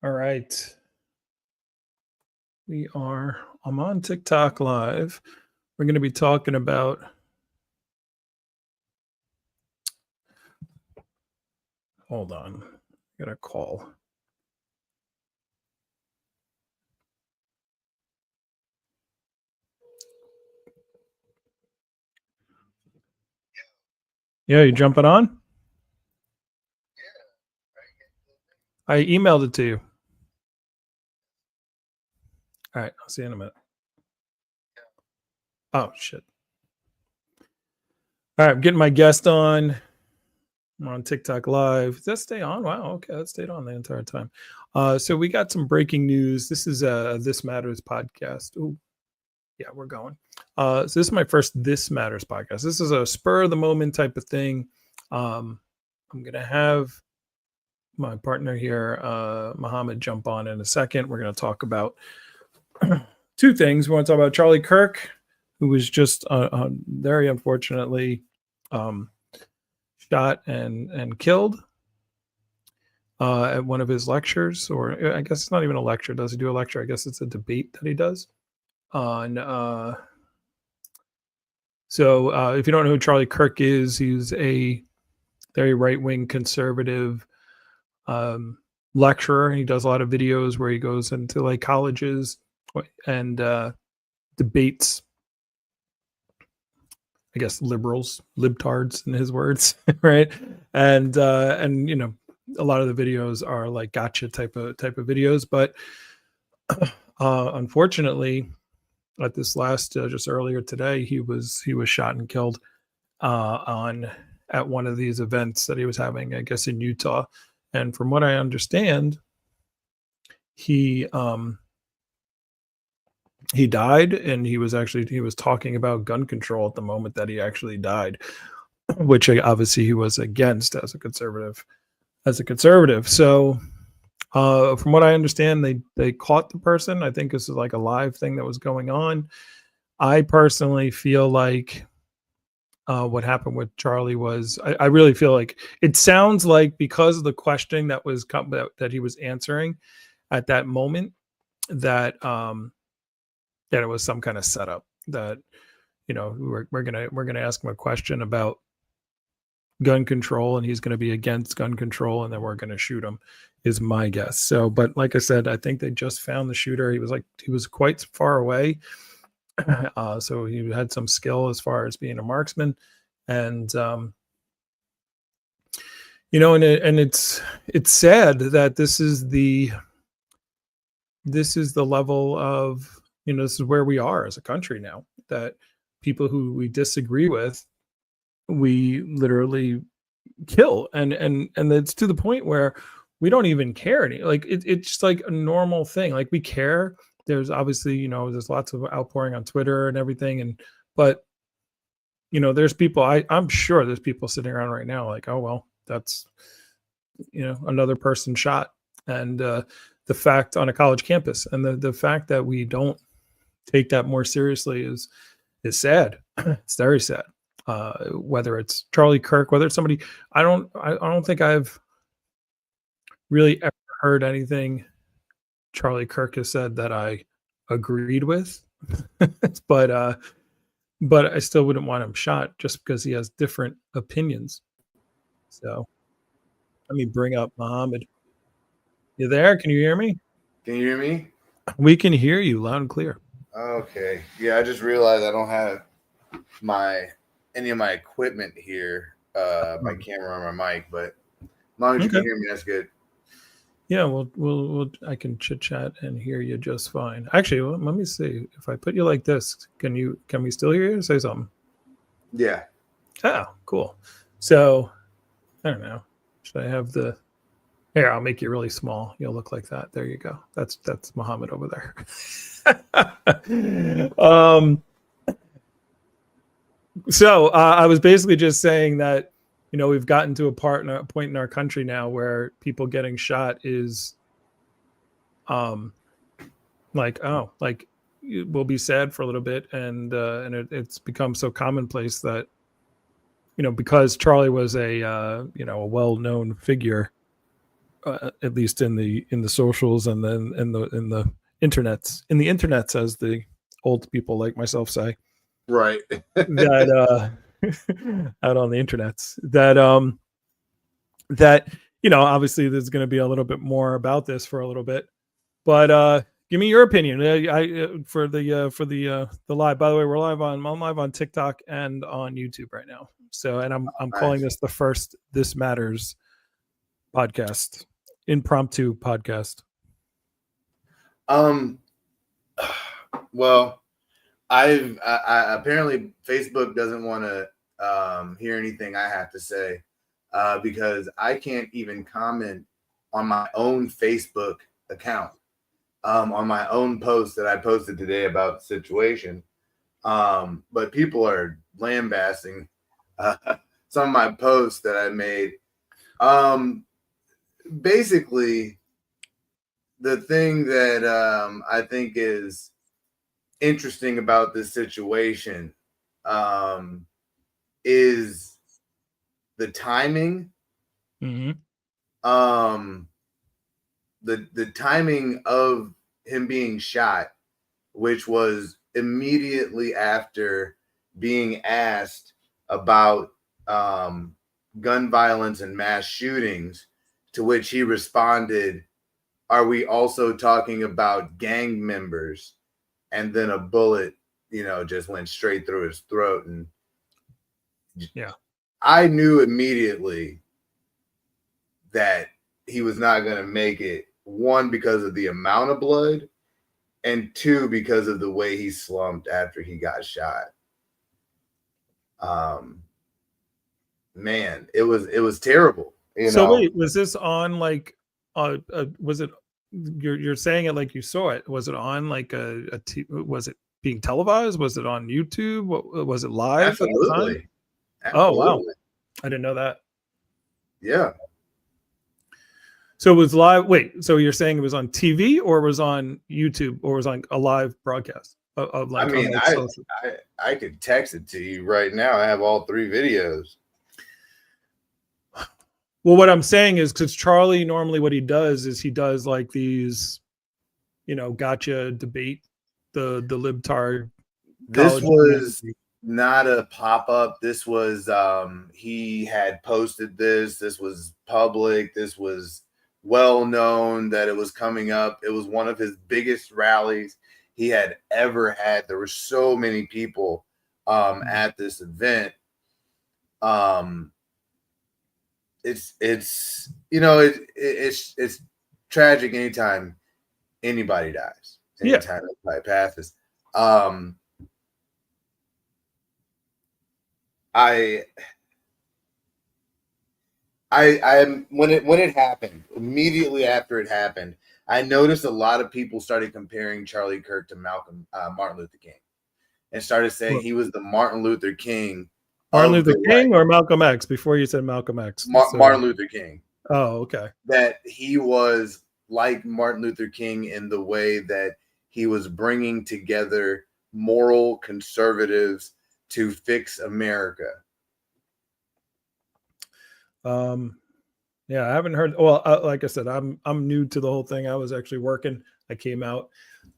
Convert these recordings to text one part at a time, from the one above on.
All right. I'm on TikTok live. We're going to be talking about, hold on, I got a call. Yeah, you jumping on? I emailed it to you. All right. I'll see you in a minute. Oh, shit. All right. I'm getting my guest on. I'm on TikTok live. Does that stay on? Wow. Okay. That stayed on the entire time. So we got some breaking news. This is This Matters podcast. Ooh, yeah, we're going. So this is my first This Matters podcast. This is a spur of the moment type of thing. I'm going to have my partner here, Mohammed, jump on in a second. We're going to talk about two things. We want to talk about Charlie Kirk, who was just very unfortunately shot and killed at one of his lectures, or I guess it's not even a lecture. Does he do a lecture? I guess it's a debate that he does on. So if you don't know who Charlie Kirk is, he's a very right-wing conservative lecturer. He does a lot of videos where he goes into like colleges and debates, I guess, liberals, libtards in his words, right? And you know, a lot of the videos are like gotcha type of videos, but unfortunately, at this last just earlier today, he was shot and killed at one of these events that he was having, I guess, in Utah. And from what I understand, he died, and he was talking about gun control at the moment that he actually died, which obviously he was against as a conservative. So from what I understand, they caught the person. I think this is like a live thing that was going on. I personally feel like what happened with Charlie was, I really feel like it sounds like, because of the question that was that he was answering at that moment, that that it was some kind of setup, that, you know, we're gonna ask him a question about gun control, and he's going to be against gun control, and then we're going to shoot him, is my guess. So, but like I said, I think they just found the shooter. He was quite far away, so he had some skill as far as being a marksman, and you know, and it's sad that this is the level of, you know, this is where we are as a country now, that people who we disagree with, we literally kill, and it's to the point where we don't even care like it's just like a normal thing. Like, we care. There's obviously, you know, there's lots of outpouring on Twitter and everything, but you know, there's people, I'm sure there's people sitting around right now like, oh well, that's, you know, another person shot. And the fact, on a college campus, and the fact that we don't take that more seriously is sad. It's very sad. Whether it's Charlie Kirk, whether it's somebody, I don't think I've really ever heard anything Charlie Kirk has said that I agreed with. but I still wouldn't want him shot just because he has different opinions. So let me bring up Mohammed. You there? Can you hear me? Can you hear me? We can hear you loud and clear. Okay. Yeah, I just realized I don't have any of my equipment here, my camera or my mic, but as long as you can hear me, that's good. Yeah, we'll I can chit chat and hear you just fine. Actually, let me see. If I put you like this, can we still hear you? Say something. Yeah. Oh, cool. So I don't know. Should I have the here? I'll make you really small. You'll look like that. There you go. That's Muhammad over there. So I was basically just saying that, you know, we've gotten to a point in our country now where people getting shot is like, oh, like, we'll be sad for a little bit, and it's become so commonplace that, you know, because Charlie was a you know, a well-known figure, at least in the socials, and then in the internets, as the old people like myself say, Right. that out on the internets, that obviously there's going to be a little bit more about this for a little bit, but give me your opinion. For the live. By the way, I'm live on TikTok and on YouTube right now. So, and I'm Nice. calling this the first This Matters podcast, impromptu podcast. Well, I apparently Facebook doesn't want to hear anything I have to say because I can't even comment on my own Facebook account on my own post that I posted today about the situation. But people are lambasting some of my posts that I made. Basically, the thing that I think is interesting about this situation is the timing. Mm-hmm. The timing of him being shot, which was immediately after being asked about gun violence and mass shootings, to which he responded, "Are we also talking about gang members?" And then a bullet, just went straight through his throat. And yeah, I knew immediately that he was not going to make it. One, because of the amount of blood, and two, because of the way he slumped after he got shot. Man, it was terrible. So wait, was this on like was it you're saying it like you saw it? Was it on like was it being televised? Was it on YouTube? Was it live? Absolutely. Oh wow, I didn't know that. Yeah. So it was live. Wait, so you're saying it was on TV or was on YouTube or was on a live broadcast of like? I mean, I could text it to you right now. I have all 3 videos. Well, what I'm saying is because Charlie normally what he does is he does like these, gotcha debate, the libtard. This was not a pop-up. This was he had posted this. This was public. This was well known that it was coming up. It was one of his biggest rallies he had ever had. There were so many people at this event. It's tragic anytime anybody dies. Anytime anybody passes. When it happened, immediately after it happened, I noticed a lot of people started comparing Charlie Kirk to Martin Luther King, and started saying he was the Martin Luther King. Martin Luther King or Malcolm X? Before you said Malcolm X, Martin Luther King. Oh, okay. That he was like Martin Luther King in the way that he was bringing together moral conservatives to fix America. Yeah, I haven't heard. Well, like I said, I'm new to the whole thing. I was actually working. I came out.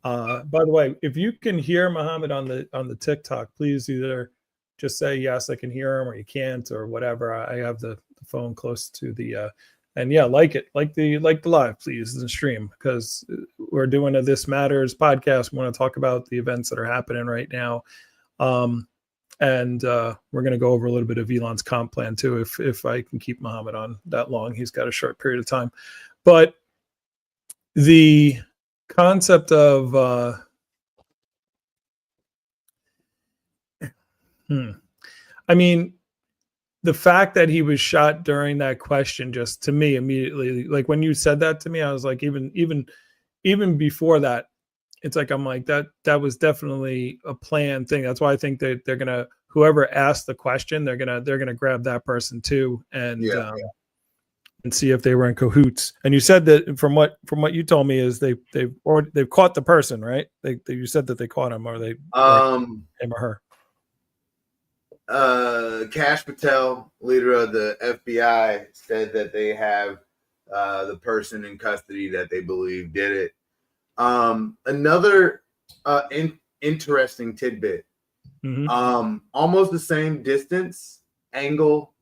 By the way, if you can hear Muhammad on the TikTok, please either just say yes, I can hear him, or you can't, or whatever. I have the phone close to the and yeah, like the live, please, the stream, because we're doing a This Matters podcast. We want to talk about the events that are happening right now. And we're going to go over a little bit of Elon's comp plan too, if I can keep Muhammad on that long. He's got a short period of time. But the concept of I mean, the fact that he was shot during that question, just to me immediately, like when you said that to me, I was like, even before that, it's like, I'm like, that was definitely a planned thing. That's why I think that they're gonna, whoever asked the question, they're gonna grab that person too, and see if they were in cahoots. And you said that from what you told me is they've caught the person, right? You said that they caught him, or him or her. Kash Patel, leader of the FBI, said that they have the person in custody that they believe did it. Another interesting tidbit. Almost the same distance, angle,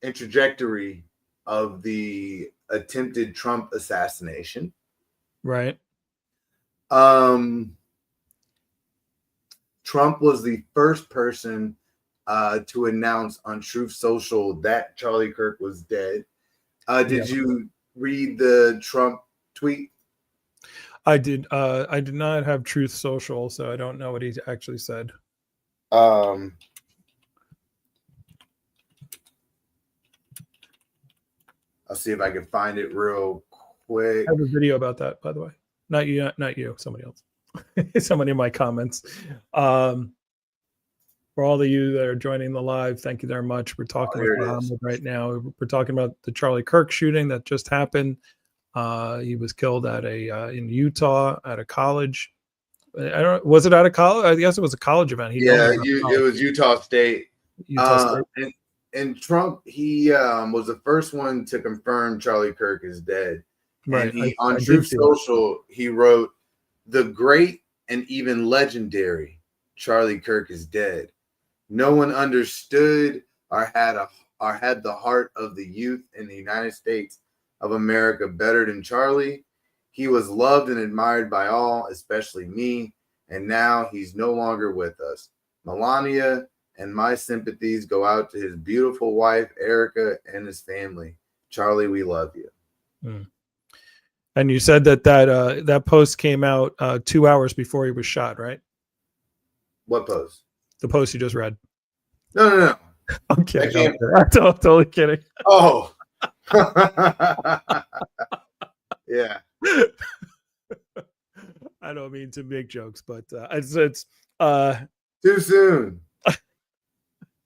and trajectory of the attempted Trump assassination. Right. Trump was the first person to announce on Truth Social that Charlie Kirk was dead. Did you read the Trump tweet? I did not have Truth Social, so I don't know what he actually said. I'll see if I can find it real quick. I have a video about that, by the way. Not you, somebody else. Somebody in my comments. For all of you that are joining the live, thank you very much. We're talking with Muhammad right now. We're talking about the Charlie Kirk shooting that just happened. He was killed at in Utah at a college. Was it at a college? I guess it was a college event. It was Utah State. Utah State. And Trump, he was the first one to confirm Charlie Kirk is dead. Right. And on Truth Social, he wrote, "The great and even legendary Charlie Kirk is dead. No one understood or had the heart of the youth in the United States of America better than Charlie. He was loved and admired by all, especially me, and now he's no longer with us. Melania and my sympathies go out to his beautiful wife, Erica, and his family. Charlie, we love you." And you said that post came out 2 hours before he was shot, right? What post? The post you just read. No. I'm kidding. I'm totally kidding. Oh. Yeah. I don't mean to make jokes, but it's too soon.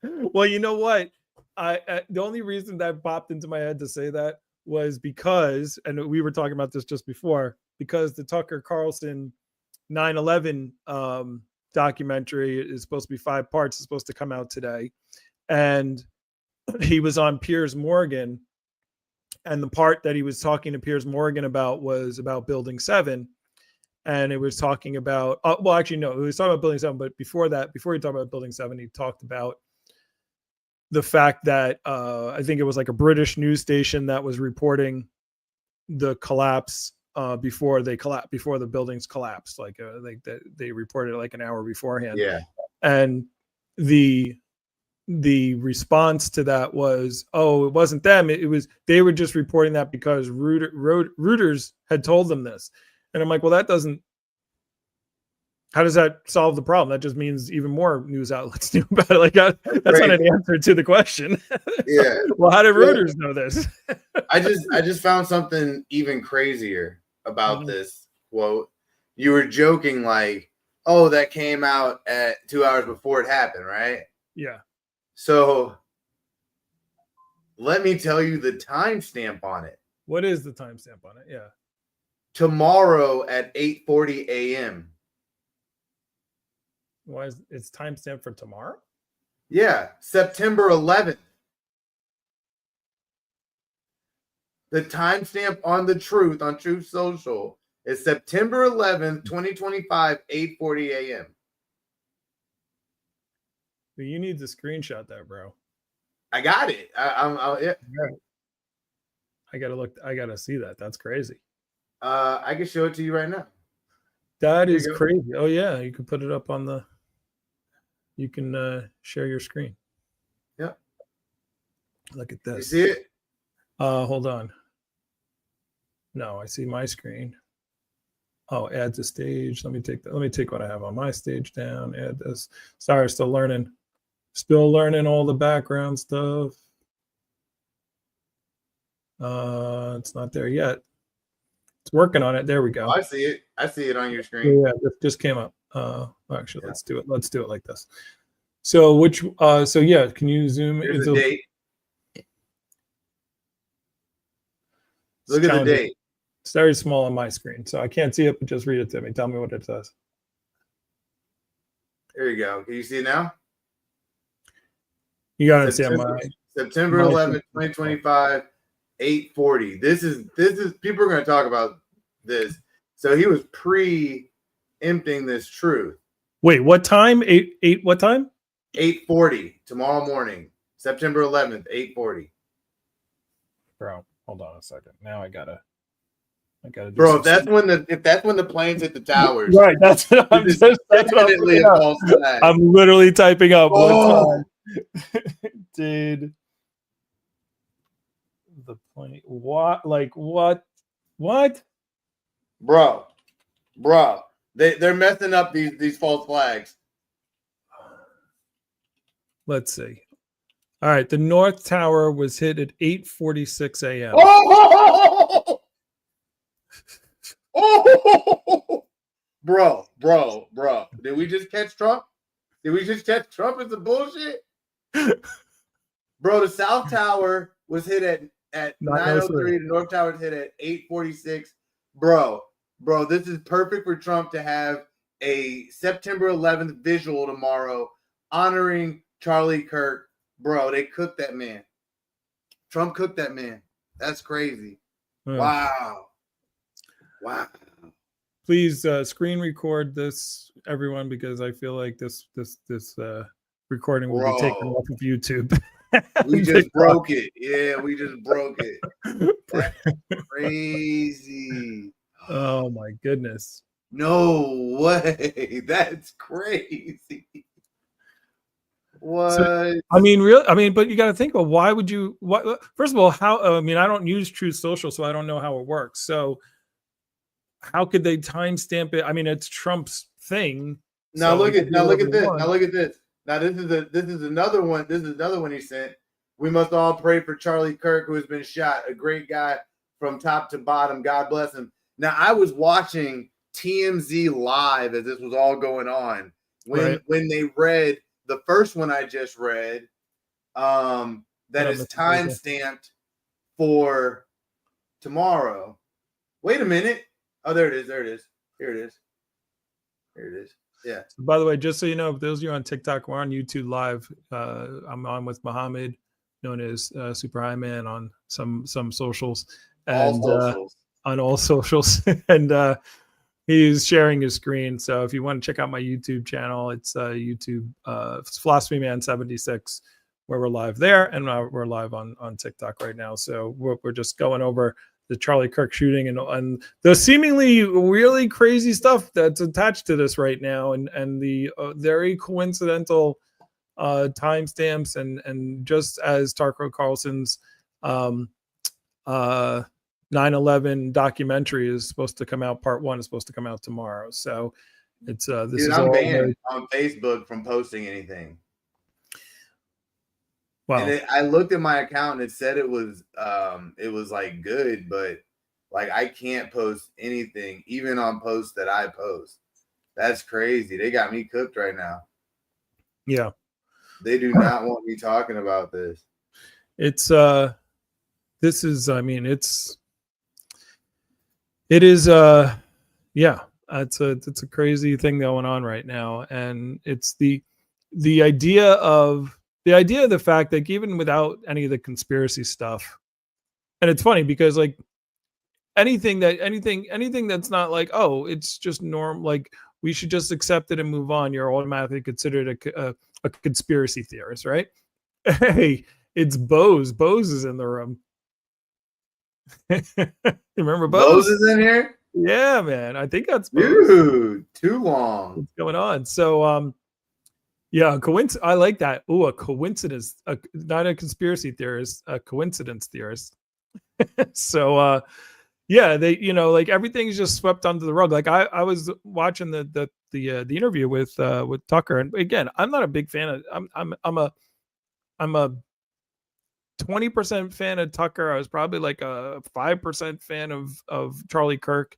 Well, you know what? The only reason that popped into my head to say that was because, and we were talking about this just before, because the Tucker Carlson 9/11 documentary is supposed to be 5 parts. It's supposed to come out today, and he was on Piers Morgan, and the part that he was talking to Piers Morgan about was about Building 7, and it was talking about well, actually no, it was talking about Building 7, but before that, before he talked about Building 7, he talked about the fact that I think it was like a British news station that was reporting the collapse before the buildings collapsed. Like they reported it like an hour beforehand. Yeah. And the response to that was, oh, it wasn't them. They were just reporting that because Reuters had told them this. And I'm like, well, how does that solve the problem? That just means even more news outlets knew about it. Like that's not an answer to the question. Yeah. Well, how did Reuters know this? I just found something even crazier about this quote. You were joking like, oh, that came out at 2 hours before it happened, right? Yeah. So let me tell you the timestamp on it. What is the timestamp on it? Yeah. Tomorrow at 8:40 a.m. Why is it's timestamp for tomorrow? Yeah, September 11th. The timestamp on the Truth on Truth Social is September 11th, 2025, 8:40 a.m. You need to screenshot that, bro. I got it. Yeah. I gotta look. I gotta see that. That's crazy. I can show it to you right now. That is crazy. Oh yeah, you can put it up on the. You can share your screen. Yeah. Look at this. You see it? Hold on. No, I see my screen. Oh, add to stage. Let me take what I have on my stage down. Add this. Sorry, still learning all the background stuff. It's not there yet. It's working on it. There we go. Oh, I see it. I see it on your screen. Yeah, it just came up. Actually, let's do it. Let's do it like this. So so yeah, can you zoom? Here's the date. Look at the date. It's very small on my screen, so I can't see it, but just read it to me. Tell me what it says. There you go. Can you see it now? You got to see my September 11th, 2025, 8:40. This is people are going to talk about this. So he was preempting this truth. Wait, what time? Eight. What time? 8:40 tomorrow morning, September 11th, 8:40. Bro, hold on a second. Now I gotta do. Bro, if that's when the planes hit the towers, right? That's what I'm just. That's what definitely a false flag. I'm literally typing up. Oh. What time did the plane? What? Like what? What? Bro, they're messing up these false flags. Let's see. All right, the North Tower was hit at 8:46 a.m. Oh! Oh! Bro. Did we just catch Trump? Did we just catch Trump as the bullshit? Bro, the South Tower was hit at 9:03. The North Tower was hit at 8:46. Bro, this is perfect for Trump to have a September 11th visual tomorrow honoring Charlie Kirk. Bro, they cooked that man. Trump cooked that man. That's crazy. Wow. Please screen record this, everyone, because I feel like this recording will be taken off of YouTube. We just broke it. Yeah, we just broke it. That's crazy. Oh my goodness. No way. That's crazy. What? So, but you got to think about why would you? First of all, how? I don't use Truth Social, so I don't know how it works. So, how could they timestamp it? It's Trump's thing. Now look at this. Now look at this. Now this is another one. This is another one he sent. We must all pray for Charlie Kirk, who has been shot. A great guy from top to bottom. God bless him. Now I was watching TMZ live as this was all going on when they read the first one I just read, that is time stamped for tomorrow. Wait a minute. Oh, there it is. Here it is. Yeah. So by the way, just so you know, if those of you on TikTok, we're on YouTube live. I'm on with Muhammad, known as Super High Man, on some socials, and on all socials, and he's sharing his screen. So if you want to check out my YouTube channel, it's YouTube, it's Philosophy Man 76, where we're live there, and we're live on TikTok right now. So we're just going over the Charlie Kirk shooting and the seemingly really crazy stuff that's attached to this right now, and the very coincidental timestamps, and just as Tucker Carlson's 9/11 documentary is supposed to come out, part 1 is supposed to come out tomorrow. So it's this is I'm all banned on Facebook from posting anything. Wow. And I looked at my account and it said it was like good, but like I can't post anything, even on posts that I post. That's crazy. They got me cooked right now. Yeah. They do not want me talking about this. It's it is yeah, it's a crazy thing going on right now, and it's the idea of the fact that even without any of the conspiracy stuff, and it's funny because like anything that's not like, oh, it's just norm, like we should just accept it and move on, you're automatically considered a conspiracy theorist, right? Hey, it's Bose is in the room. Remember Bose is in here? Yeah, man. I think that's Bose. Dude, too long. What's going on? So yeah, I like that. Oh, a coincidence, not a conspiracy theorist, a coincidence theorist. So yeah, they, like everything's just swept under the rug. Like I was watching the interview with Tucker, and again, I'm not a big fan of I'm a 20% fan of Tucker. I was probably like a 5% fan of Charlie Kirk,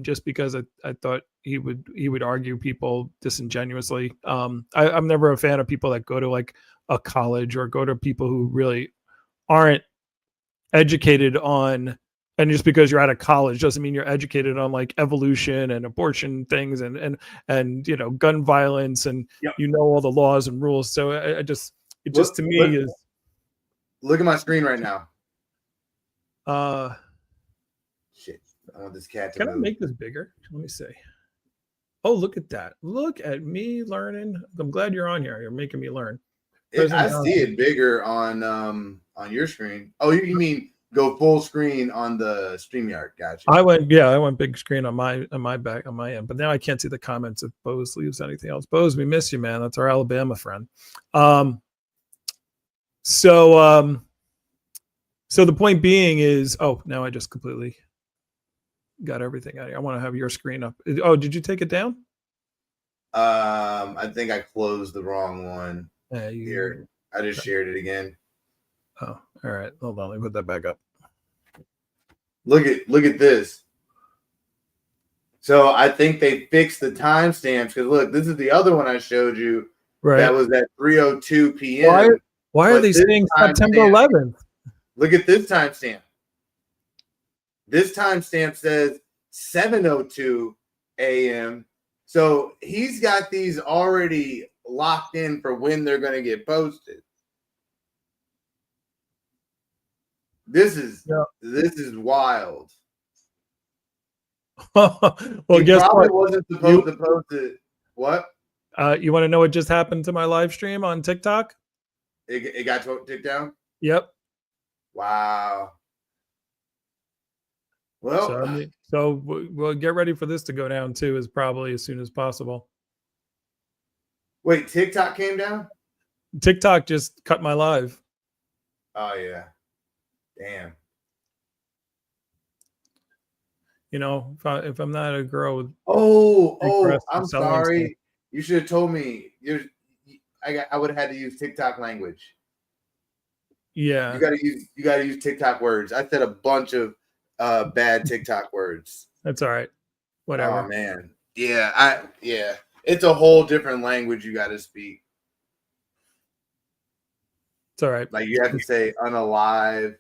just because I thought he would argue people disingenuously. I'm never a fan of people that go to like a college or go to people who really aren't educated on, and just because you're out of college doesn't mean you're educated on like evolution and abortion things and gun violence and all the laws and rules. So to me is. Look at my screen right now. Shit. I want this cat to Can I move. make this bigger? Let me see. Oh, look at that. Look at me learning. I'm glad you're on here. You're making me learn. I see it bigger on your screen. Oh, you mean go full screen on the StreamYard? Gotcha. I went big screen on my back on my end, but now I can't see the comments if Bose leaves anything else. Bose, we miss you, man. That's our Alabama friend. So the point being is, oh, now I just completely got everything out of here. I want to have your screen up. Oh, did you take it down? I think I closed the wrong one. Here, I just shared it again. Oh, all right. Hold on. Let me put that back up. Look at this. So I think they fixed the timestamps because look, this is the other one I showed you. Right. That was at 3:02 p.m. Why are they saying September 11th? Look at this timestamp. This timestamp says 7:02 a.m. So he's got these already locked in for when they're going to get posted. This is wild. Well, he guess probably what? Wasn't supposed to post it. What? You want to know what just happened to my live stream on TikTok? It got ticked down? Yep. Wow. Well, so we'll get ready for this to go down too, as probably as soon as possible. Wait, TikTok came down? TikTok just cut my live. Oh yeah. Damn. You know, if I'm not a girl with I'm sorry. Stuff. You should have told me. I would have had to use TikTok language. Yeah. You gotta use TikTok words. I said a bunch of bad TikTok words. That's all right. Whatever. Oh man. Yeah, it's a whole different language you gotta speak. It's all right. Like you have to say unalive.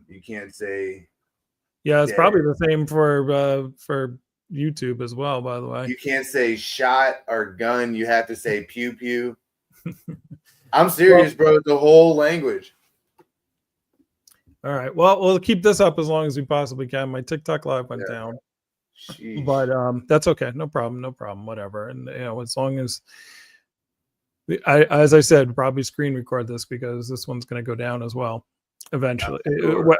You can't say. Yeah, it's probably the same for YouTube as well, by the way. You can't say shot or gun. You have to say pew pew. I'm serious, bro. It's a whole language. All right. Well, we'll keep this up as long as we possibly can. My TikTok live went down. Sheesh. But that's okay. No problem. Whatever. And as long as as I said, probably screen record this because this one's going to go down as well eventually,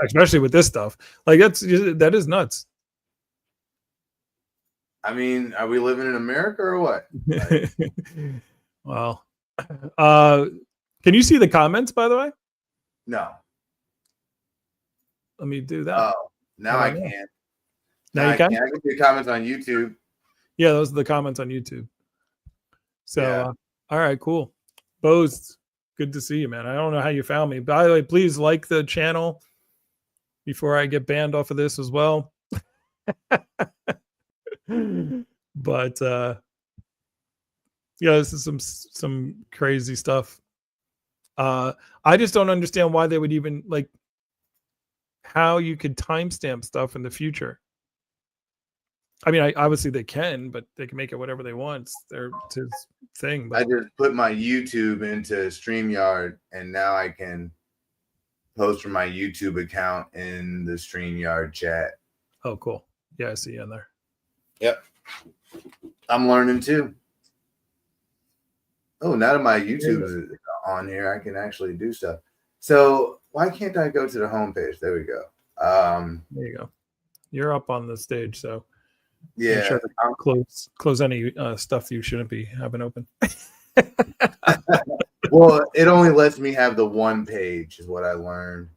especially with this stuff. Like that is nuts. I mean, are we living in America or what? Well, can you see the comments, by the way? No. Let me do that. Oh, now I can. Now you can? I can see comments on YouTube. Yeah, those are the comments on YouTube. So, all right, cool. Bose, good to see you, man. I don't know how you found me. By the way, please like the channel before I get banned off of this as well. But this is some crazy stuff. I just don't understand why they would even like how you could timestamp stuff in the future. I mean, obviously they can, but they can make it whatever they want. It's his thing. But I just put my YouTube into StreamYard, and now I can post from my YouTube account in the StreamYard chat. Oh, cool. Yeah, I see you in there. Yep. I'm learning too. Oh, now that my YouTube is on here, I can actually do stuff. So why can't I go to the homepage? There we go. There you go. You're up on the stage, so yeah. Sure I'll close any stuff you shouldn't be having open. Well, it only lets me have the one page, is what I learned.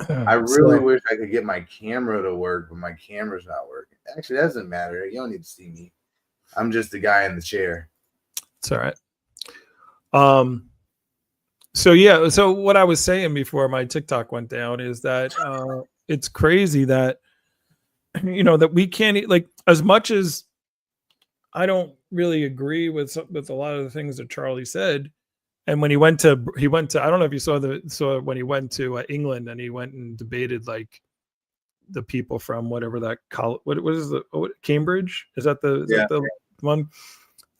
I really wish I could get my camera to work, but my camera's not working. Actually, that doesn't matter. You don't need to see me. I'm just the guy in the chair. It's all right. So what I was saying before my TikTok went down is that it's crazy that that we can't, like, as much as I don't really agree with a lot of the things that Charlie said. And when he went to I don't know if you saw when he went to England and he went and debated like the people from whatever that college, what is Cambridge? Is that the one?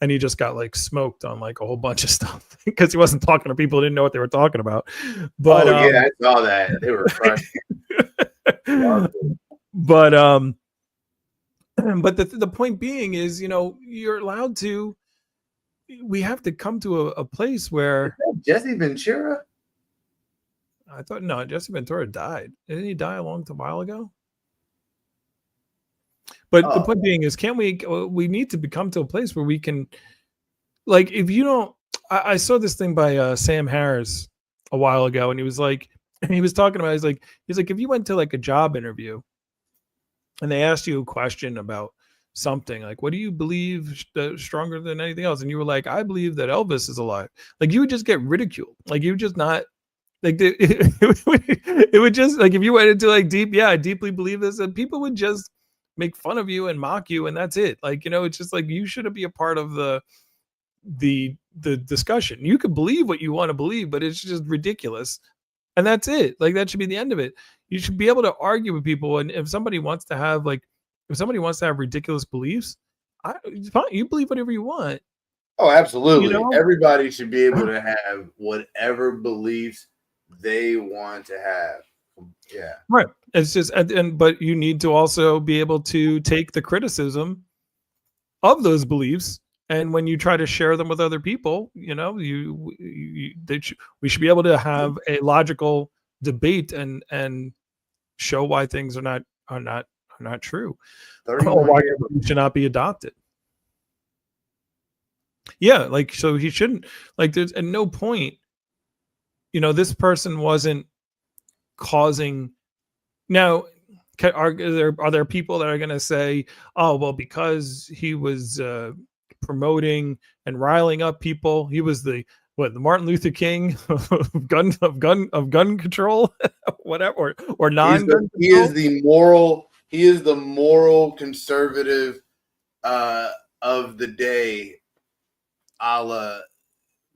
and he just got like smoked on like a whole bunch of stuff because he wasn't talking to people who didn't know what they were talking about. But yeah, I saw that. They were fresh. but but the point being is, you're allowed to. We have to come to a place where Jesse Ventura. I thought no, Jesse Ventura died. Didn't he die a while ago? But the point being is, we need to come to a place where we can, like, if you don't, I saw this thing by Sam Harris a while ago, and he was talking about, he's like, if you went to like a job interview and they asked you a question about something, like, what do you believe stronger than anything else? And you were like, I believe that Elvis is alive. Like, you would just get ridiculed. Like, you would just not, like, it would just, like, if you went into like I deeply believe this, and people would just make fun of you and mock you, and that's it. Like, it's just like, you shouldn't be a part of the discussion. You could believe what you want to believe, but it's just ridiculous, and that's it. Like, that should be the end of it. You should be able to argue with people, and if somebody wants to have ridiculous beliefs, fine, you believe whatever you want. Oh, absolutely. Everybody should be able to have whatever beliefs they want to have. Yeah. Right. It's just, but you need to also be able to take the criticism of those beliefs, and when you try to share them with other people, we should be able to have a logical debate and show why things are not true, or why it should not be adopted. Yeah, like, so he shouldn't, like, there's at no point, this person wasn't causing. Now, are there people that are going to say, oh, well, because he was promoting and riling up people, he was the Martin Luther King of gun control, whatever, or non-gun he is the moral conservative of the day, a la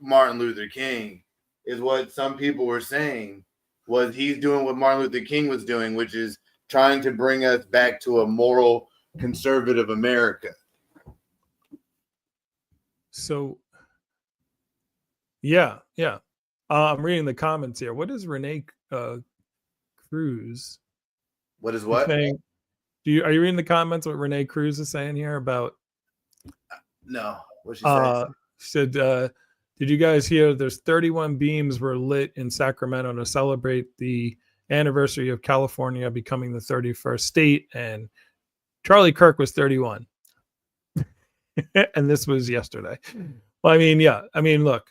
Martin Luther King, is what some people were saying. Was he's doing what Martin Luther King was doing, which is trying to bring us back to a moral conservative America. So, yeah. I'm reading the comments here. What is Renee Cruz? What is what? Saying? Are you reading the comments? What Renee Cruz is saying here about? No. What she said? She said, did you guys hear there's 31 beams were lit in Sacramento to celebrate the anniversary of California becoming the 31st state, and Charlie Kirk was 31. And this was yesterday. Well, look,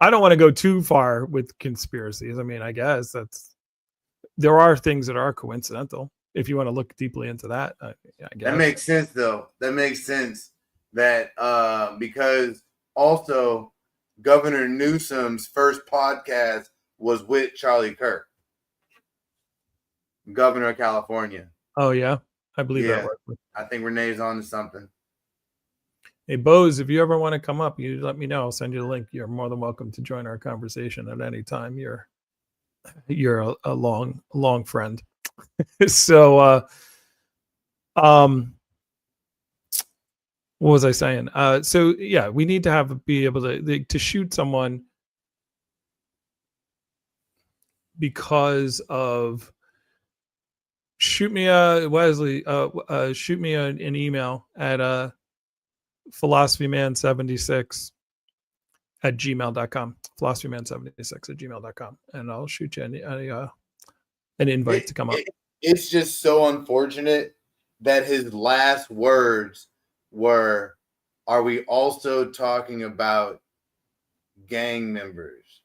I don't want to go too far with conspiracies. I guess there are things that are coincidental. If you want to look deeply into that, I guess. That makes sense, though. That makes sense that because also Governor Newsom's first podcast was with Charlie Kirk, Governor of California. Oh, yeah? I believe that. I think Renee's on to something. Hey, Bose, if you ever want to come up, you let me know. I'll send you the link. You're more than welcome to join our conversation at any time. You're a long friend. So, what was I saying? So yeah, we need to be able to shoot someone because of. Shoot me Wesley. Shoot me an email at philosophyman76 at gmail.com. philosophyman76 at gmail.com, and I'll shoot you an invite to come up. It's just so unfortunate that his last words were, are we also talking about gang members?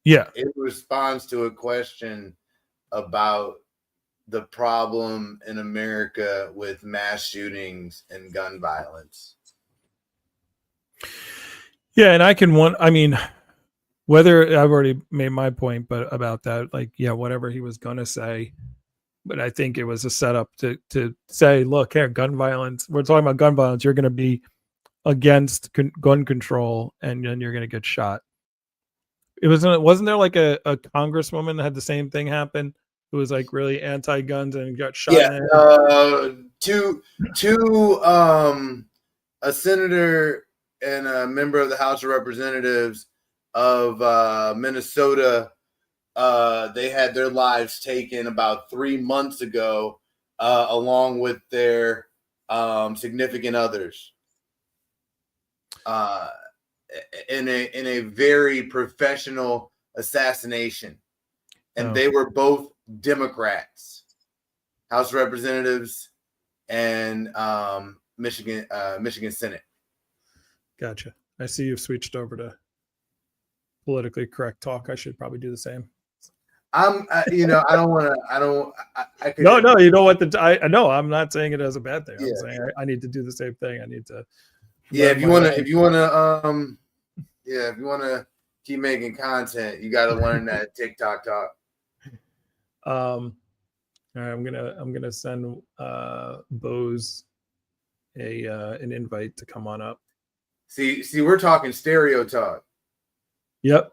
Yeah. In response to a question about the problem in America with mass shootings and gun violence. Yeah, and whether I've already made my point, but about that, like, yeah, whatever he was gonna say, but I think it was a setup to say, look, here, gun violence. We're talking about gun violence. You're going to be against gun control, and then you're going to get shot. Wasn't there like a congresswoman that had the same thing happen, who was like really anti-guns and got shot? Yeah, two a senator and a member of the House of Representatives of Minnesota. They had their lives taken about 3 months ago, along with their significant others, in a very professional assassination, and they were both Democrats, House of Representatives, and Michigan Senate. Gotcha. I see you've switched over to politically correct talk. I should probably do the same. I'm, I don't want to. I could. No. You know what? I know. I'm not saying it as a bad thing. Yeah. I'm saying I need to do the same thing. I need to. Yeah, if you want to keep making content, you got to learn that TikTok talk. All right, I'm gonna send Bose an invite to come on up. See, we're talking stereo talk. Yep.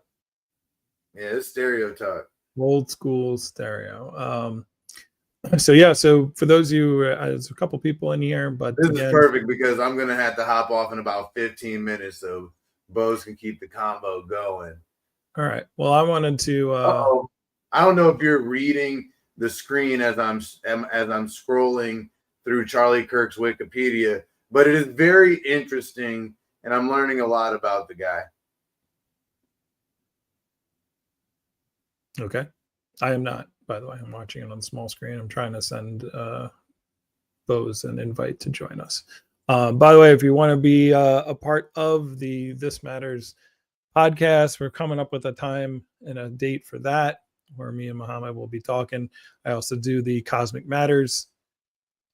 Yeah, it's stereo talk. Old school stereo. So for those of you, there's a couple people in here, but this is perfect because I'm gonna have to hop off in about 15 minutes, so Bose can keep the combo going. All right. Well, I wanted to. I don't know if you're reading the screen as I'm scrolling through Charlie Kirk's Wikipedia, but it is very interesting, and I'm learning a lot about the guy. Okay. I am not, by the way. I'm watching it on the small screen. I'm trying to send Bose an invite to join us. By the way, if you want to be a part of the This Matters podcast, we're coming up with a time and a date for that, where me and Muhammad will be talking. I also do the Cosmic Matters.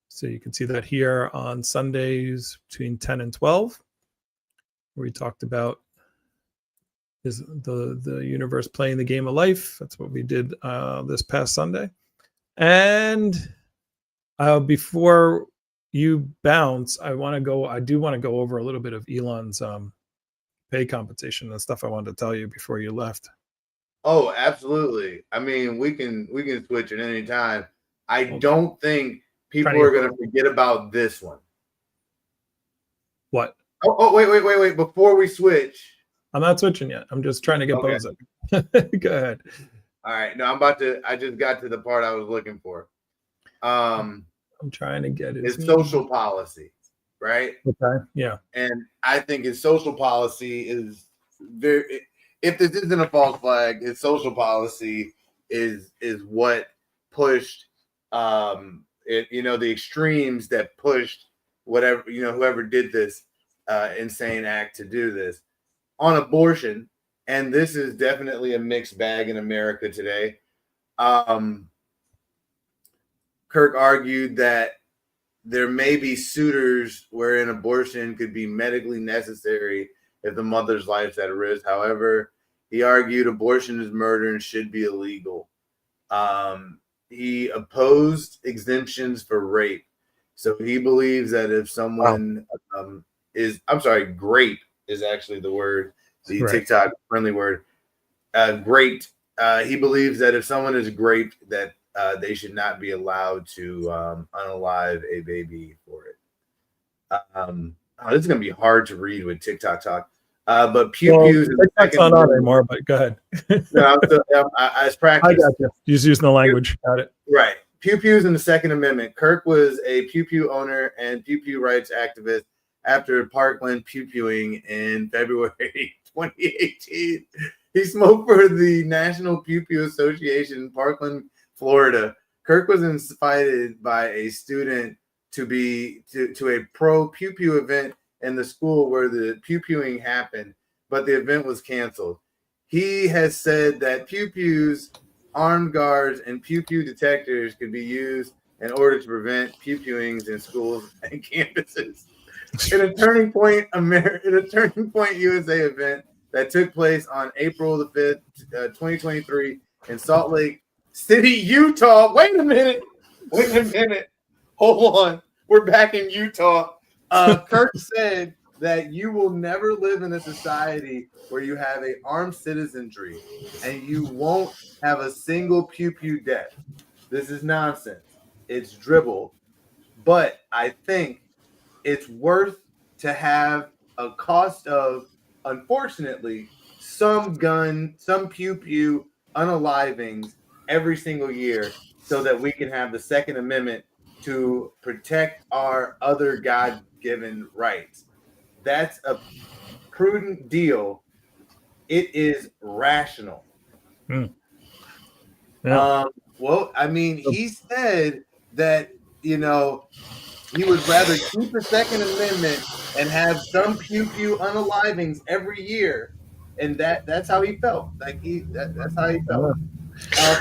So you can see that here on Sundays between 10 and 12, where we talked about is the universe playing the game of life. That's what we did this past Sunday. And before you bounce, I do want to go over a little bit of Elon's pay compensation and stuff I wanted to tell you before you left. Oh, absolutely. I mean, we can switch at any time. I don't think people are going to forget about this one. What? Oh, wait. Before we switch. I'm not switching yet. I'm just trying to get Bose up. Go ahead. All right. No, I just got to the part I was looking for. I'm trying to get his social policy, right? Okay. Yeah. And I think his social policy is very, if this isn't a false flag, his social policy is what pushed the extremes that pushed whoever did this insane act to do this on abortion. And this is definitely a mixed bag in America today. Kirk argued that there may be suitors where an abortion could be medically necessary if the mother's life's at risk. However, he argued abortion is murder and should be illegal. He opposed exemptions for rape. So he believes that if someone grape is actually the word, the right. TikTok friendly word, great. He believes that if someone is graped, that they should not be allowed to unalive a baby for it. This is going to be hard to read with TikTok talk. But pew-pews. TikTok's not on anymore, but go ahead. No, I was practicing. I got you. Just using the language. Got it. Right. Pew-pews in the Second Amendment. Kirk was a pew-pew owner and pew-pew rights activist after Parkland pew-pewing in February 2018. He smoked for the National Pew-Pew Association in Parkland, Florida. Kirk was invited by a student to a pro pew-pew event in the school where the pew-pewing happened, but the event was canceled. He has said that pew-pews, armed guards, and pew-pew detectors could be used in order to prevent pew-pewings in schools and campuses. In a Turning Point USA event that took place on April the 5th, 2023 in Salt Lake City, Utah. Wait a minute. Hold on. We're back in Utah. Kirk said that you will never live in a society where you have an armed citizenry and you won't have a single pew-pew death. This is nonsense. It's dribble. But I think it's worth to have a cost of, unfortunately, some pew pew unalivings every single year so that we can have the Second Amendment to protect our other God-given rights. That's a prudent deal. It is rational. Yeah. Well, I mean, he said that, you know, he would rather keep the Second Amendment and have some pew pew unalivings every year, and that's how he felt. Like that's how he felt.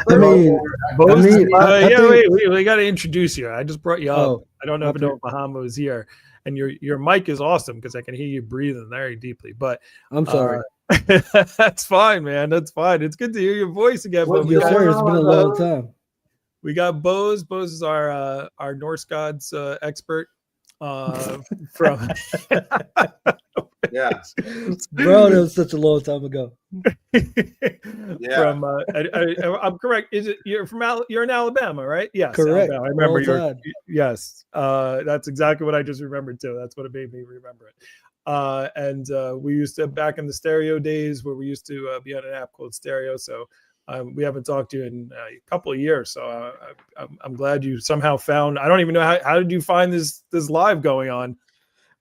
I mean, Bose, I yeah, think. wait, we got to introduce you. I just brought you up. Oh, I don't know if Muhammad was here, and your mic is awesome because I can hear you breathing very deeply. But I'm sorry. That's fine, man. That's fine. It's good to hear your voice again. Yes, sir. It's been a long time. We got Bose. Bose is our Norse gods expert. From yeah, bro, that was such a long time ago. Yeah, from I'm correct. Is it you're in Alabama, right? Yes, correct. Alabama. I remember yes. That's exactly what I just remembered too. That's what it made me remember it. And we used to, back in the stereo days where we used to be on an app called Stereo. So we haven't talked to you in a couple of years. So I'm glad you somehow found. I don't even know how did you find this live going on.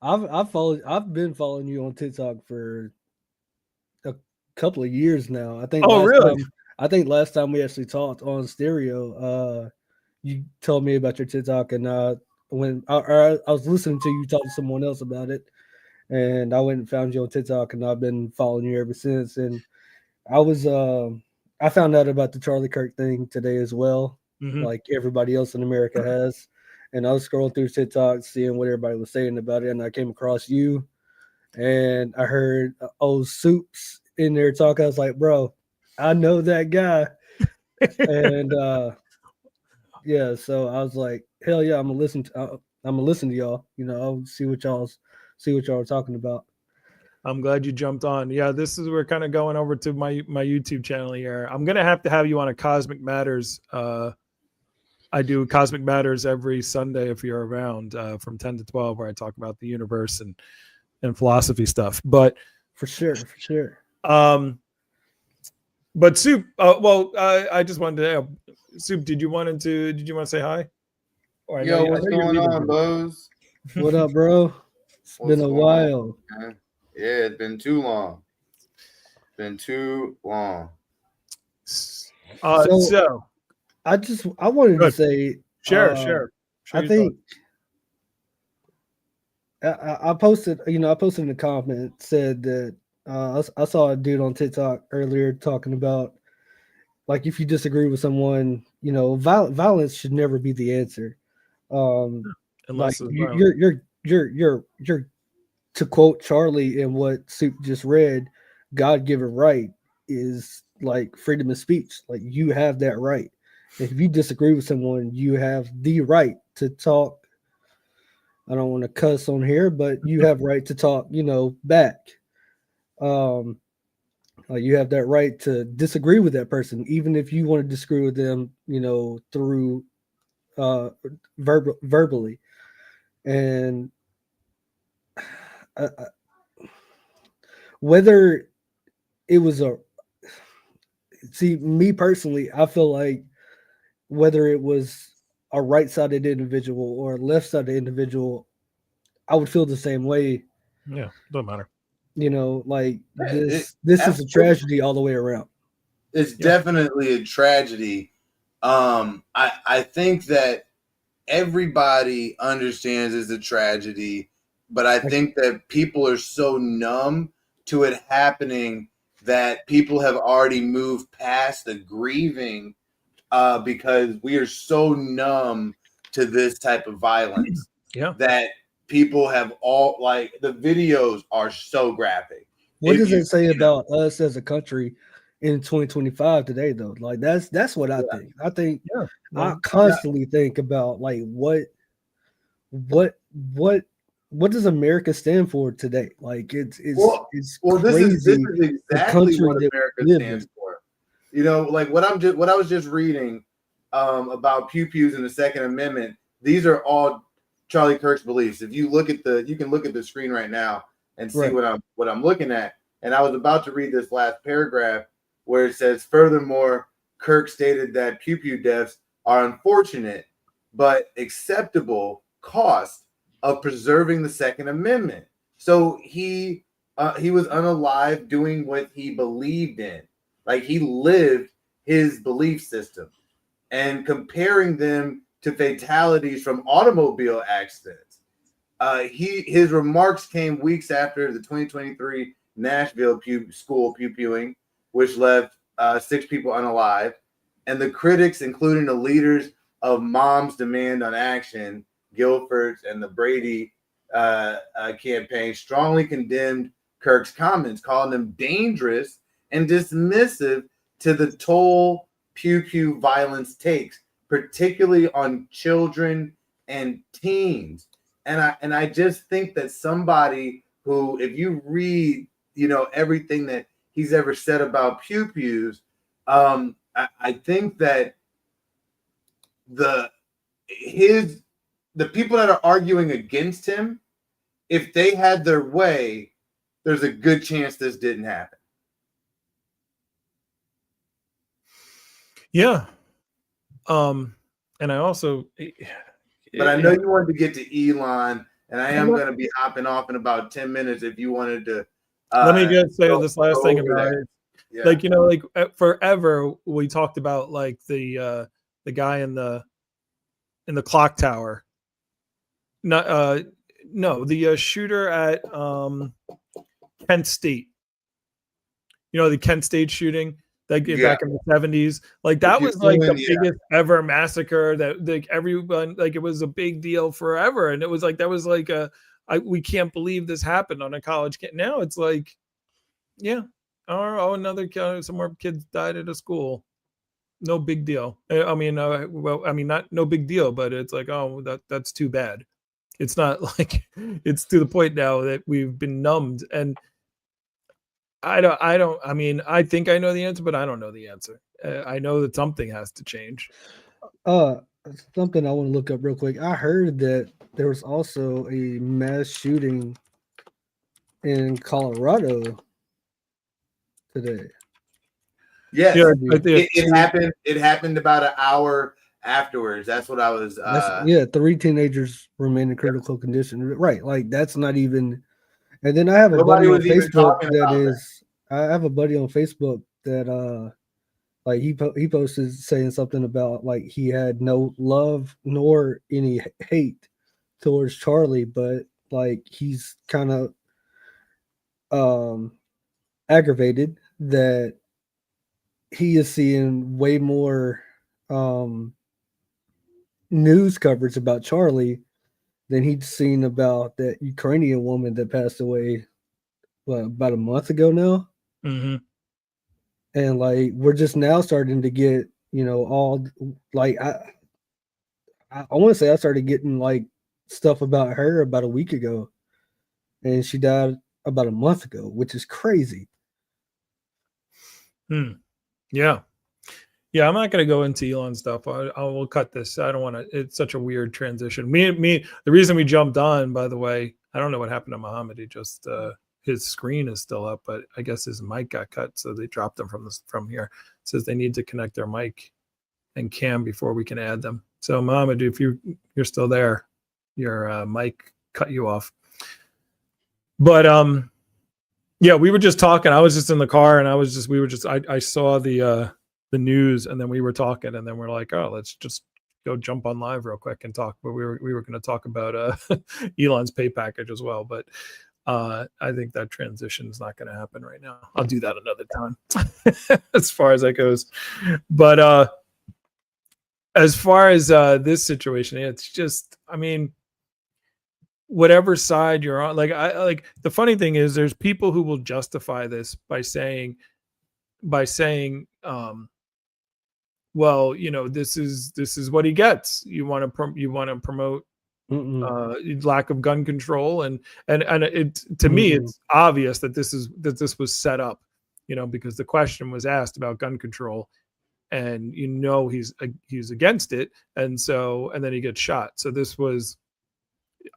I've been following you on TikTok for a couple of years now. I think. Oh, really? I think last time we actually talked on Stereo, you told me about your TikTok, and when I was listening to you talk to someone else about it, and I went and found you on TikTok, and I've been following you ever since. And I found out about the Charlie Kirk thing today as well, like everybody else in America has. And I was scrolling through TikTok, seeing what everybody was saying about it, and I came across you, and I heard old Soups in there talk. I was like, bro, I know that guy. And yeah, so I was like, hell yeah, I'm gonna listen to y'all. You know, I'll see what y'all are talking about. I'm glad you jumped on. Yeah, we're kind of going over to my YouTube channel here. I'm gonna have to have you on a Cosmic Matters. I do Cosmic Matters every Sunday if you're around, from 10 to 12, where I talk about the universe and philosophy stuff. But for sure. But Soup, I just wanted to Soup, did you want to say hi? Yo, what's going on, Bose? What up, bro? It's been a while. Yeah, it's been too long. So I wanted to say, sure. I think I posted in the comment, said that I saw a dude on TikTok earlier talking about, like, if you disagree with someone, you know, violence should never be the answer. Unless like you're to quote Charlie and what Soup just read, God-given right is like freedom of speech. Like, you have that right. If you disagree with someone, you have the right to talk. I don't want to cuss on here, but you have right to talk, you know, back. You have that right to disagree with that person, even if you want to disagree with them, you know, through verbally. And whether it was me personally, I feel like whether it was a right-sided individual or a left-sided individual, I would feel the same way. Yeah, don't matter. You know, like this is a tragedy all the way around. It's definitely a tragedy. I think that everybody understands it's a tragedy, but I think that people are so numb to it happening that people have already moved past the grieving, because we are so numb to this type of violence that people have all, like, the videos are so graphic. What does it say about us as a country in 2025 today, though? Like, that's what I think. I think I constantly think about, like, what does America stand for today? Like, it's crazy. This is exactly what America stands for. You know, like what I was just reading about pew pews in the Second Amendment. These are all Charlie Kirk's beliefs. If you look at you can look at the screen right now and see Right. what I'm looking at. And I was about to read this last paragraph where it says, furthermore, Kirk stated that pew pew deaths are unfortunate but acceptable cost of preserving the Second Amendment. So he was unalive doing what he believed in. Like, he lived his belief system, and comparing them to fatalities from automobile accidents. His remarks came weeks after the 2023 Nashville school pew-pewing, which left 6 people unalive. And the critics, including the leaders of Moms Demand on Action, Guilford's, and the Brady campaign, strongly condemned Kirk's comments, calling them dangerous and dismissive to the toll pew-pew violence takes, particularly on children and teens. And I just think that somebody who, if you read, everything that he's ever said about pew-pews, I think that the people that are arguing against him, if they had their way, there's a good chance this didn't happen. Yeah. And I also, but I know you wanted to get to Elon, and I am going to be hopping off in about 10 minutes if you wanted to. Let me just say this last thing about it. Yeah. Like, forever we talked about like the guy in the clock tower. The shooter at Kent State. The Kent State shooting back in the 70s. Like, that was like the biggest ever massacre that like everyone, like, it was a big deal forever. And it was like, that was like we can't believe this happened on a college kid. Now it's like, some more kids died at a school. No big deal. I mean, not no big deal, but it's like, oh, that's too bad. It's not like, it's to the point now that we've been numbed. And I think I know the answer, but I don't know the answer. I know that something has to change. Something I want to look up real quick. I heard that there was also a mass shooting in Colorado today. Yes, it happened. It happened about an hour afterwards. That's what I was. 3 teenagers remain in critical condition. Right, like that's not even. And then I have a buddy on Facebook I have a buddy on Facebook that like he posted saying something about like he had no love nor any hate towards Charlie, but like he's kind of aggravated that he is seeing way more news coverage about Charlie than he'd seen about that Ukrainian woman that passed away about a month ago now. Mm-hmm. And like we're just now starting to get, all like I want to say I started getting like stuff about her about a week ago, and she died about a month ago, which is crazy. Yeah. I'm not going to go into Elon stuff. I will cut this. I don't want to. It's such a weird transition. The reason we jumped on, by the way, I don't know what happened to Muhammad. He just his screen is still up, but I guess his mic got cut, so they dropped him from here. It says they need to connect their mic and cam before we can add them. So Muhammad, if you're still there, your mic cut you off. But we were just talking. I was just in the car, and I saw the news, and then we were talking, and then we're like, oh, let's just go jump on live real quick and talk. But we were going to talk about Elon's pay package as well, but I think that transition is not going to happen right now. I'll do that another time as far as that goes. But as far as this situation, it's just, I mean, whatever side you're on, like the funny thing is there's people who will justify this by saying, well, this is what he gets. You want to promote lack of gun control, and it to me it's obvious that this was set up, because the question was asked about gun control, and he's against it, and then he gets shot. So this was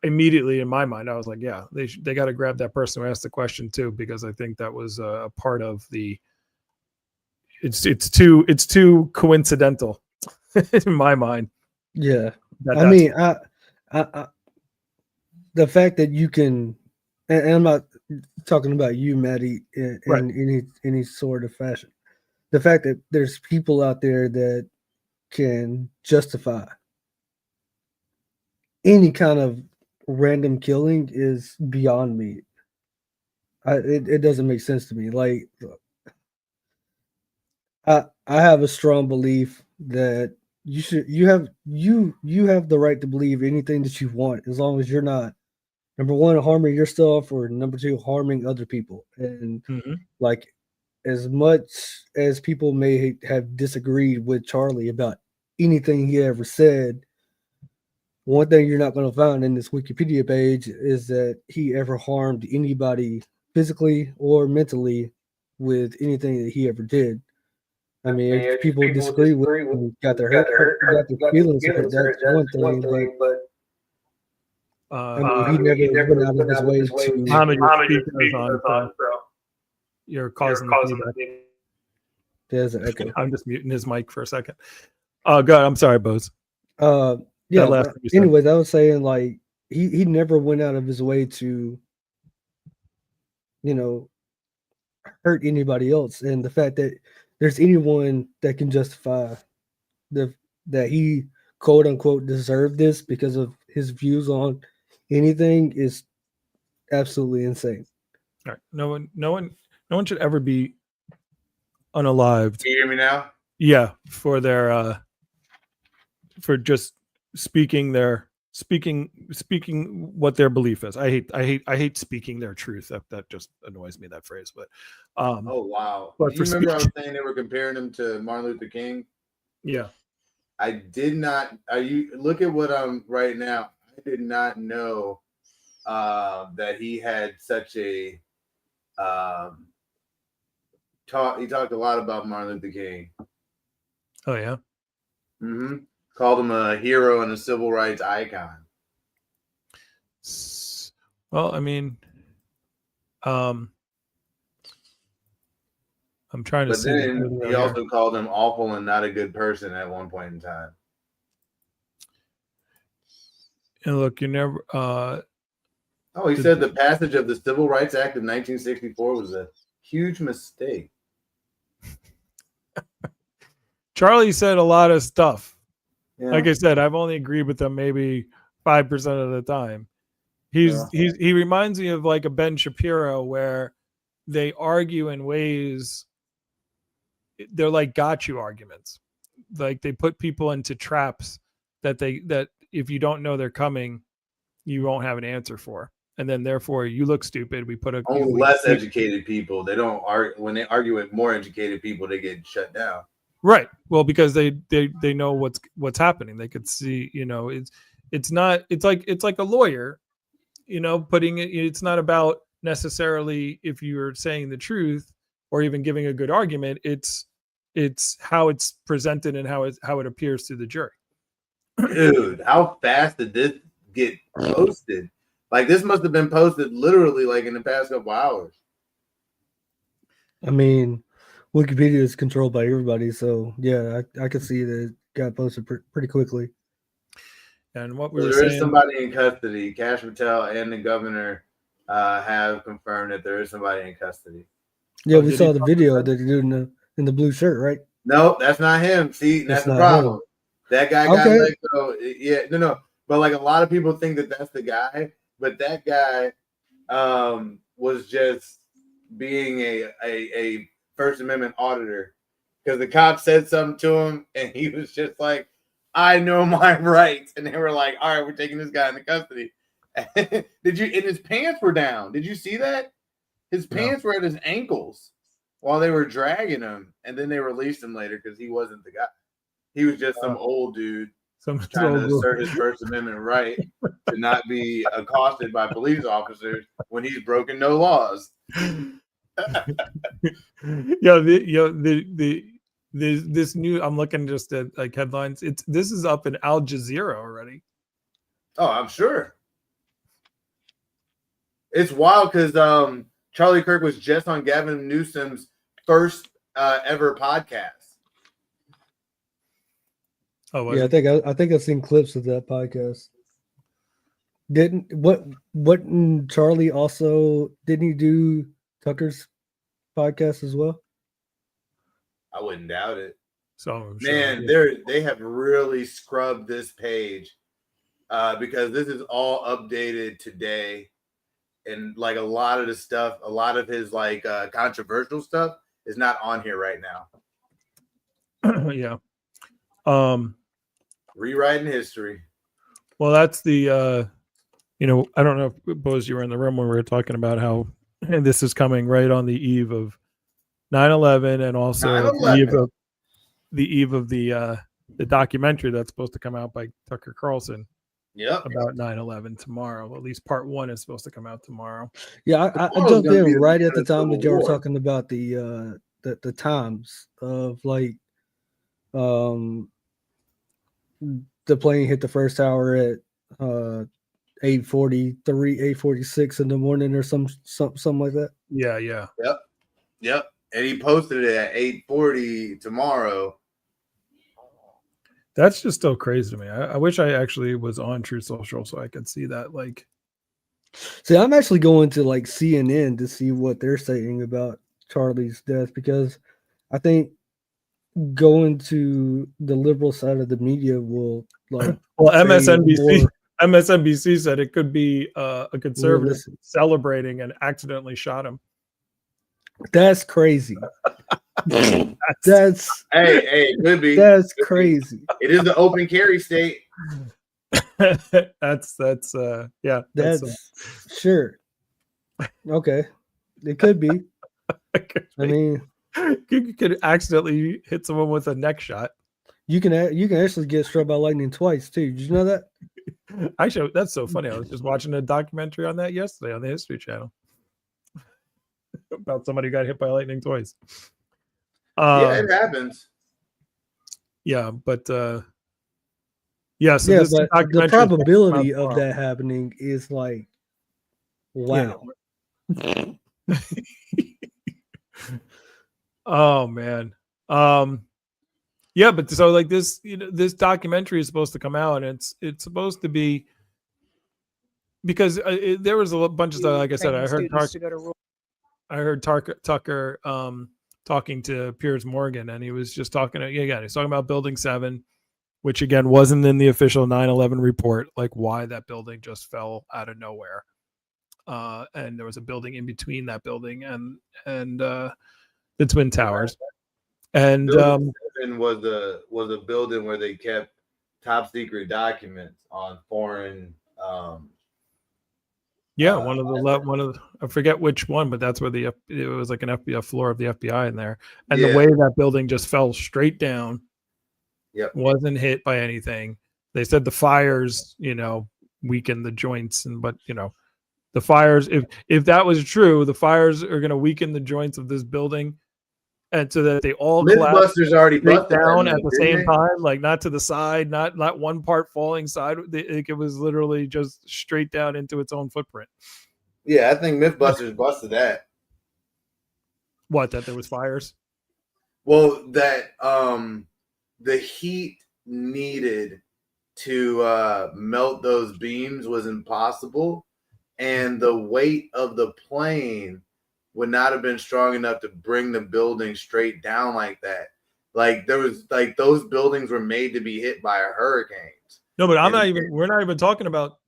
immediately in my mind, I was like, yeah, they got to grab that person who asked the question too, because I think that was a part of the. It's too coincidental in my mind. Yeah, That I mean, I the fact that you can, and I'm not talking about you, Maddie, in Right. any sort of fashion. The fact that there's people out there that can justify any kind of random killing is beyond me. It doesn't make sense to me. Like, I have a strong belief that you have the right to believe anything that you want as long as you're not, number one, harming yourself, or number two, harming other people. And Mhm. like, as much as people may have disagreed with Charlie about anything he ever said, one thing you're not going to find in this Wikipedia page is that he ever harmed anybody physically or mentally with anything that he ever did. I mean, if people disagree with him, got their got their feelings hurt, that's one thing. But I mean, he never went out of his way to. Mohammed, your speaker is on, so you're causing the feedback. There's an echo. I'm just muting his mic for a second. Oh, God, I'm sorry, Bose. Yeah. last thing you said. Anyways, I was saying, like, he never went out of his way to, hurt anybody else. And the fact that there's anyone that can justify that he quote unquote deserved this because of his views on anything is absolutely insane. All right. No one should ever be unalived. Can you hear me now? Yeah, for their for just speaking what their belief is. I hate speaking their truth. That just annoys me, that phrase. But oh wow. But Do you remember I was saying they were comparing him to Martin Luther King? Yeah. I did not. Look at what I'm right now. I did not know that he had such a talk. He talked a lot about Martin Luther King. Oh yeah. Mm-hmm. Called him a hero and a civil rights icon. Well, I mean, I'm trying to but see. Then he also called him awful and not a good person at one point in time. And look, you never. He said the passage of the Civil Rights Act of 1964 was a huge mistake. Charlie said a lot of stuff. Yeah. Like I said, I've only agreed with them maybe 5% of the time. He reminds me of like a Ben Shapiro, where they argue in ways, they're like got you arguments. Like they put people into traps that if you don't know they're coming, you won't have an answer for. And then therefore you look stupid. We put less educated people. They don't argue. When they argue with more educated people, they get shut down. Right. Well, because they know what's happening. They could see, it's like a lawyer, putting it. It's not about necessarily if you're saying the truth or even giving a good argument. It's how it's presented and how it appears to the jury. Dude, how fast did this get posted? Like this must have been posted literally like in the past couple hours. I mean, Wikipedia is controlled by everybody, so yeah, I could see that it got posted pretty quickly. And what we were there saying, is somebody in custody. Kash Patel and the governor have confirmed that there is somebody in custody. Yeah, we saw the video that he did in the blue shirt, right? No, that's not him. See, that's the problem. Him. That guy got let go. Yeah, no. But like a lot of people think that that's the guy, but that guy was just being a First Amendment auditor, because the cop said something to him and he was just like, I know my rights. And they were like, all right, we're taking this guy into custody. And his pants were down. Did you see that? His pants were at his ankles while they were dragging him. And then they released him later because he wasn't the guy. He was just some old dude trying to assert his First Amendment right to not be accosted by police officers when he's broken no laws. This new, I'm looking just at like headlines. This is up in Al Jazeera already. Oh, I'm sure. It's wild because Charlie Kirk was just on Gavin Newsom's first ever podcast. Oh, Yeah, I think I've seen clips of that podcast. What Charlie also didn't he do Tucker's podcast as well? I wouldn't doubt it. So Man, they have really scrubbed this page because this is all updated today, and like a lot of the stuff, a lot of his like controversial stuff is not on here right now. Yeah. Rewriting history. Well, that's the I don't know if Bose, you were in the room when we were talking about how this is coming right on the eve of 9/11 and also 9/11. the eve of the documentary that's supposed to come out by Tucker Carlson. Yep. About 9/11 tomorrow. At least part 1 is supposed to come out tomorrow. Yeah, I jumped in right at the time that y'all were talking about the times of like the plane hit the first tower at 8:43, 8:46 in the morning or something like that. Yeah. Yep. And he posted it at 8:40 tomorrow. That's just still crazy to me. I wish I actually was on True Social so I could see that. Like, see, I'm actually going to like CNN to see what they're saying about Charlie's death because I think going to the liberal side of the media will like. Well, MSNBC said it could be a conservative celebrating and accidentally shot him. That's crazy. That's hey, it could be. That's crazy. It is the open carry state. That's yeah. That's sure. Okay, it could be. I mean, you could accidentally hit someone with a neck shot. You can actually get struck by lightning twice too. Did you know that? Actually, that's so funny. I was just watching a documentary on that yesterday on the History Channel about somebody who got hit by lightning twice. Yeah, it happens. Yeah, but but the probability of that happening is like, wow. Yeah. Oh man. Yeah, but so like this, this documentary is supposed to come out, and it's supposed to be because there was a bunch of stuff. Like I said, I heard Tucker talking to Piers Morgan, and he was just talking again. He's talking about Building 7, which again wasn't in the official 9/11 report. Like why that building just fell out of nowhere, and there was a building in between that building and the Twin Towers. And was a building where they kept top secret documents on foreign. One of the I forget which one, but that's where it was like an FBI floor of the FBI in there, and the way that building just fell straight down. Yep. Wasn't hit by anything. They said the fires, weakened the joints, but the fires. If that was true, the fires are going to weaken the joints of this building. And so that they all Mythbusters already busted down at the same time, like not to the side, not one part falling side. It was literally just straight down into its own footprint. Yeah, I think Mythbusters busted that. What? That there was fires? Well, that the heat needed to melt those beams was impossible, and the weight of the plane would not have been strong enough to bring the building straight down like that. Like there was like those buildings were made to be hit by hurricanes. No, but we're not even talking about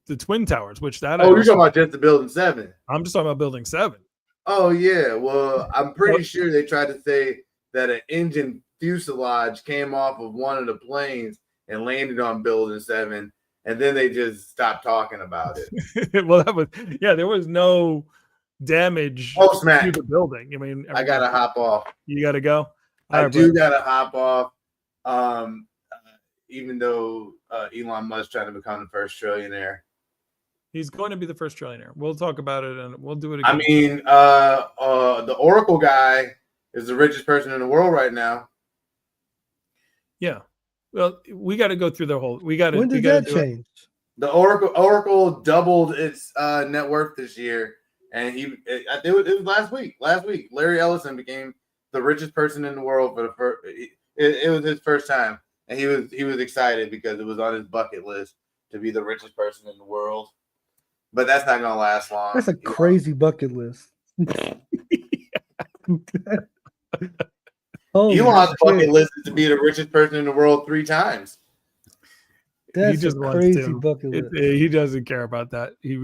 the Twin Towers, which that. Oh, you're talking about just the Building 7. I'm just talking about Building 7. Oh yeah. Well, I'm pretty sure they tried to say that an engine fuselage came off of one of the planes and landed on Building 7, and then they just stopped talking about it. Well, there was no damage to the building. I mean, I gotta hop off. You gotta go. I do gotta hop off. Even though Elon Musk trying to become the first trillionaire, he's going to be the first trillionaire. We'll talk about it and we'll do it again. I mean, the Oracle guy is the richest person in the world right now. Yeah. Well, we got to go through the whole. When did that change? The Oracle doubled its net worth this year, and it was last week. Last week, Larry Ellison became the richest person in the world for the first. It was his first time, and he was excited because it was on his bucket list to be the richest person in the world. But that's not gonna last long. That's a crazy bucket list. Elon's bucket list is to be the richest person in the world 3 times. That's a crazy bucket list. He doesn't care about that. He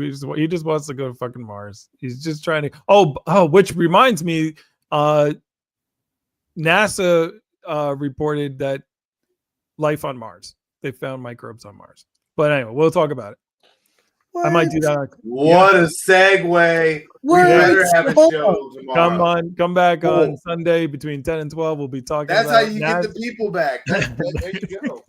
just wants to go to fucking Mars. He's just trying to. Oh, which reminds me, NASA reported that life on Mars. They found microbes on Mars. But anyway, we'll talk about it. What? I might do that. What a segue. We better have a show tomorrow. Come back on Sunday between 10 and 12. We'll be talking That's about how you get the people back. There you go.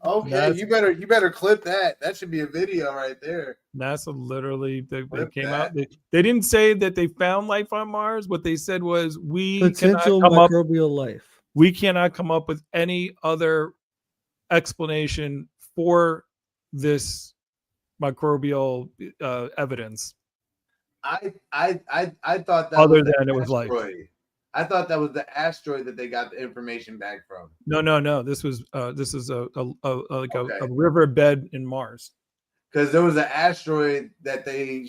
Okay, you better clip that. That should be a video right there. NASA literally they came out. They didn't say that they found life on Mars. What they said was potential microbial life. We cannot come up with any other explanation for this microbial evidence. I thought that other than it was life. I thought that was the asteroid that they got the information back from. No. This is a riverbed in Mars. Because there was an asteroid that they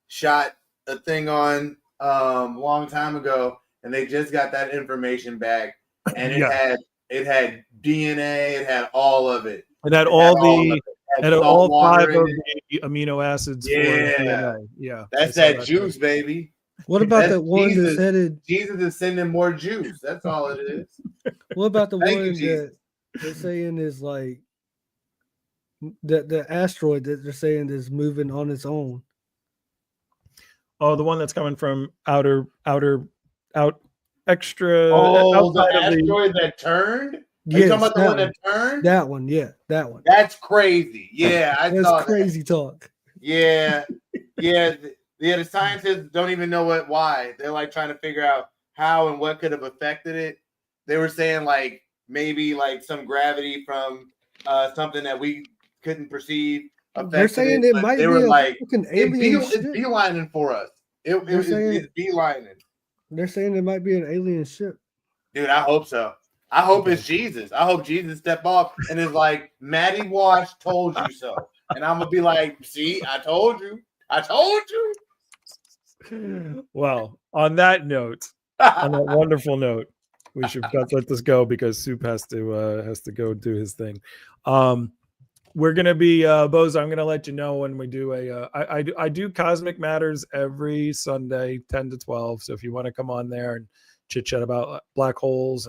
shot a thing on a long time ago, and they just got that information back, and it had DNA, it had all of it. It had all 5 of the amino acids. Yeah. That's that juice, baby. What about that one that's headed? Jesus is sending more juice. That's all it is. What about the one that they're saying is like the asteroid that they're saying is moving on its own? Oh, the one that's coming from out extra. Oh, the asteroid that turned? Are you talking about the one that turned? That one, yeah, that one. That's crazy. Yeah, that's crazy talk. Yeah. The scientists don't even know why. They're like trying to figure out how and what could have affected it. They were saying like maybe like some gravity from something that we couldn't perceive. They're saying it might be like an alien. It's beelining for us. It's beelining. They're saying it might be an alien ship. Dude, I hope so. I hope it's Jesus. I hope Jesus stepped off and is like, Matty Wash told you so. And I'm gonna be like, see, I told you. Well, on that note, on that wonderful note, we should let this go because Soup has to go do his thing. We're gonna be Bozo. I'm gonna let you know when we do I do Cosmic Matters every Sunday, 10 to 12. So if you want to come on there and chit chat about black holes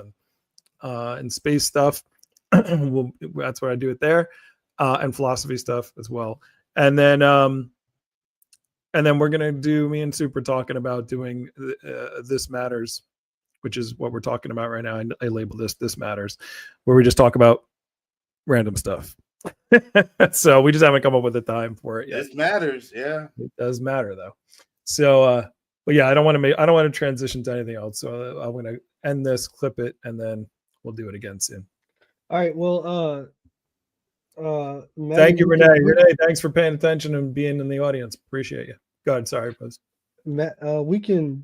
and space stuff, that's what I do it there, and philosophy stuff as well. And then we're gonna do me and Super talking about doing This Matters, which is what we're talking about right now. I label this Matters, where we just talk about random stuff. So we just haven't come up with a time for it yet. This matters, yeah. It does matter though. So, but yeah, I don't want to transition to anything else. So I'm gonna end this, clip it, and then we'll do it again soon. All right. Well, thank you, Renee. Renee, thanks for paying attention and being in the audience. Appreciate you. Go ahead. Sorry, Buzz. Matt, we can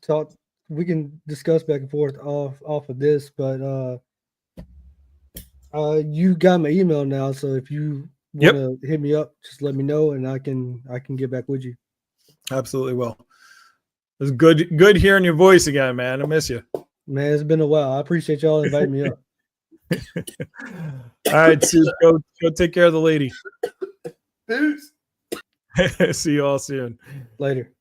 talk. We can discuss back and forth off of this, but you got my email now, so if you want to hit me up, just let me know, and I can get back with you. Absolutely will. It was good hearing your voice again, man. I miss you. Man, it's been a while. I appreciate y'all inviting me up. All right, Sue, go take care of the lady. Peace. See you all soon. Later.